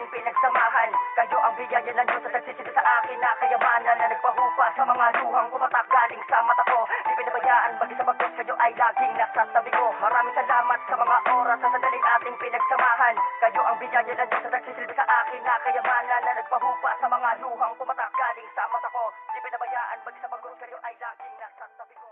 ating pinagsamahan. Kayo ang biyaya ng Diyos at nagsisilbi sa akin na kayamanan na nagpahupa sa mga luhang pumatak galing sa mata ko. Di pinabayaan mag-isa pag-Diyos, kayo ay laging nasa tabi ko. Maraming salamat sa mga oras sa sandaling ating pinagsamahan. Kayo ang biyaya ng Diyos at nagsisilbi sa akin na kayamanan na nagpahupa sa mga luhang pumatak galing sa mata ko. Di pinabayaan mag-isa pag-Diyos, kayo ay laging nasa tabi ko.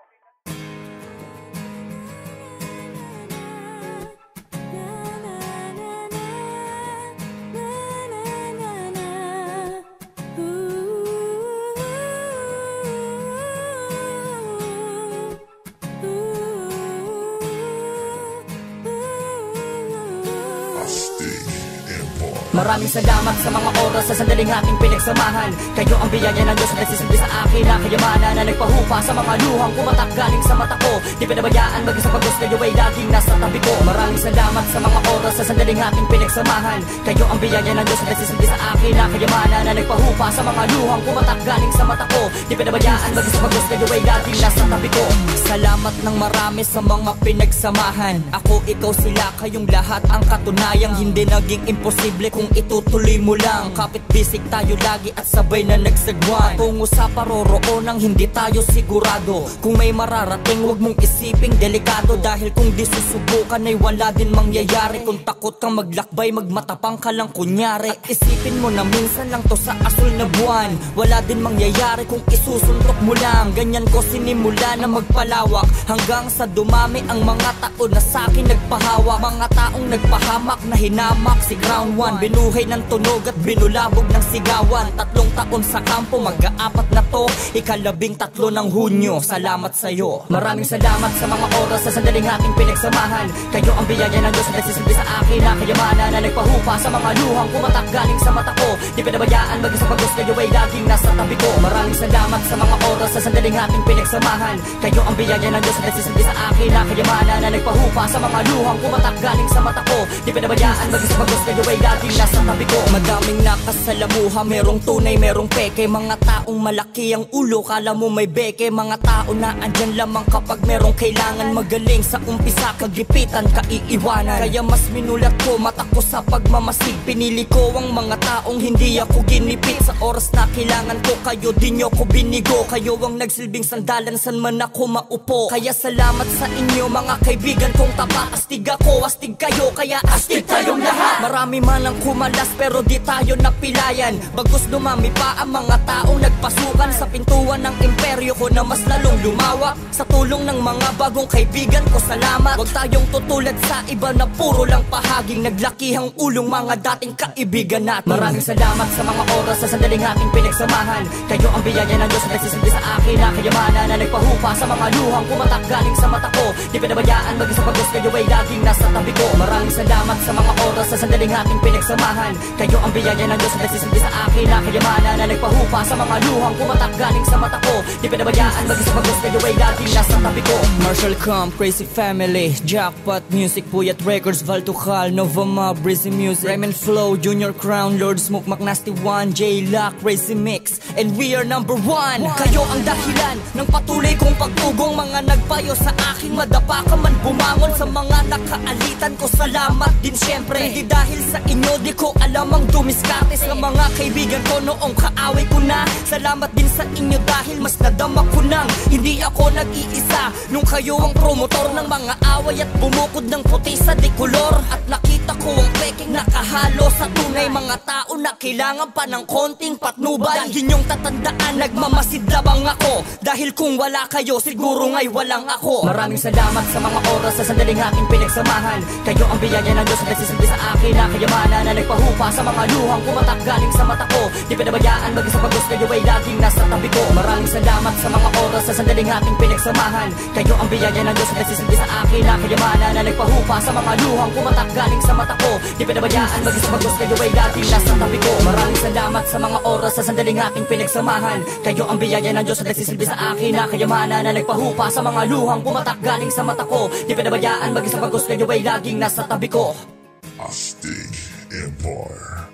Maraming salamat sa mga oras sa sandaling ating pinagsamahan. Kayo ang biyaya ng Diyos na nagsisilbi sa akin na kayamanan na nagpahupa sa mga luhang pumatak galing sa mata ko. Di pinabayaan mag-isa pag-Diyos, kayo ay laging nasa tabi ko. Maraming salamat sa mga oras sa sandaling ating pinagsamahan. Kayo ang biyaya ng Diyos na nagsisilbi sa akin na kayamanan na nagpahupa sa mga luhang pumatak galing sa mata ko. Di pinabayaan mag-isa pag-Diyos, kayo ay laging nasa tabi ko. Salamat ng marami sa mga pinagsamahan. Ako, ikaw, sila, kayong lahat ang katunayang hindi naging imposible kung itutuloy mo lang. Kapit bisig tayo lagi at sabay na nagsagwan. Tungo sa paroroonang hindi tayo sigurado. Kung may mararating wag mong isiping delikado. Dahil kung di susubukan ay wala din mangyayari. Kung takot kang maglakbay magmatapang ka lang kunyari. At isipin mo na minsan lang to sa asul na buwan. Wala din mangyayari kung isusuntok mo lang. Ganyan ko sinimula na magpalawak hanggang sa dumami ang mga tao na sa'kin nagpahawak. Mga taong nagpahamak na hinamak si Crown 1. Binuhay ng tunog at binulabog ng sigawan. 3 taon sa kampo, mag-aapat na to. Ika-13 ng Hunyo, salamat sa'yo. Maraming salamat sa mga oras sa sandaling ating pinagsamahan. Kayo ang biyaya ng Diyos na nagsisilbi sa akin na kayamanan na nagpahupa sa mga luhang pumatak galing sa mata ko. Di pinabayaan mag-isa pag-Diyos, kayo ay laging nasa tabi ko. Maraming salamat sa mga oras sa sandaling ating pinagsamahan. Kayo ang biyaya ng Diyos na nagsisilbi sa akin na kayamanan na nagpahupa sa mga luhang pumatak galing sa mata ko. Di pinabayaan mag-isa pag-Diyos, kayo ay laging nasa tabi ko. Madaming nakasalamuha, merong tunay, merong peke. Mga taong malaki ang ulo, kala mo may beke. Mga tao na andyan lamang kapag merong kailangan. Magaling sa umpisa, kagipitan, kaiiwanan. Kaya mas minulat ko, mata ko sa pagmamasid. Pinili ko ang mga taong hindi ako ginipit. Sa oras na kailangan ko kayo, di nyo ko binigo. Kayo ang nagsilbing sandalan, san man ako maupo. Kaya salamat sa inyo mga kaibigan kong tapat. Astig ako, astig kayo, kaya astig tayong lahat. Marami man ang kumalas pero di tayo napilayan. Bagos dumami pa ang mga taong nagpasukan sa pintuan ng imperyo ko na mas lalong lumawak. Sa tulong ng mga bagong kaibigan ko, salamat. Huwag tayong tutulad sa iba na puro lang pahaging naglakihang ulong mga dating kaibigan natin. Maraming salamat sa mga oras sa sandaling ating pinagsamahan. Kayo ang biyaya ng Diyos na nagsisilbi sa akin na kayamanan na nagpahupa sa mga luhang pumatak galing sa mata ko. Di pinabayaan mag-isa pag-Diyos, kayo ay laging nasa tabi ko. Maraming salamat sa mga oras sa sandaling ating pinagsamahan. Kayo ang biyaya ng Diyos na nagsisilbi sa akin na kayamanan na nagpahupa sa mga luhang pumatak galing sa mata ko. Di pinabayaan mag-isa pag-Diyos, kayo ay laging nasa tabi ko. Marshall Camp, Crazy Family, Jackpot Music, Puyat Records, Valtukal, Nova Mob, Breezy Music, Raymond Flow, Junior Crown, Lord Smoke, McNasty 1, J-Lock, Crazy Mix, and we are #1. Kayo ang dahilan ng patuloy kong pagtugong. Mga nagpayo sa aking madapa ka man bumangon. Sa mga nakaalitan ko, salamat din syempre. Hindi dahil sa inyo di ko alam ang dumiskarte. Sa mga kaibigan ko noong kaaway ko na, salamat din sa inyo dahil mas nadama ko nang hindi ako nag-iisa. Nung kayo ang promotor ng mga away at bumukod ng puti sa dekolor. At nakita ko ang peking nakahalo sa tunay. Mga tao na kailangan pa ng konting patnubay. Dahil yung tatandaan, nagmamasid labang ako. Dahil kung wala kayo, siguro nga'y walang ako. Maraming salamat sa mga oras sa sandaling ating pinagsamahan. Kayo ang biyaya ng Diyos na nagsisilbi sa akin na kayamanan na nagpahupa sa mga luhang pumatak galing sa mata ko. Di pinabayaan mag-isa pag-Diyos, kayo ay laging nasa tabi ko. Maraming salamat sa mga oras sa sandaling ating pinagsamahan. Kayo ang biyaya ng Diyos na nagsisilbi sa akin na kayamanan na nagpahupa sa mga luhang pumatak galing sa mata ko. Di pinabayaan mag-isa pag-Diyos, kayo ay laging nasa tabi ko. Maraming salamat sa mga oras sa sandaling ating pinagsamahan. Kayo ang biyaya ng Diyos na nagsisilbi sa akin na kayamanan na nagpahupa sa mga luhang pumatak galing sa mata ko. Di pinabayaan mag-isa pag-Diyos, kayo ay laging nasa tabi ko. Astig Empire.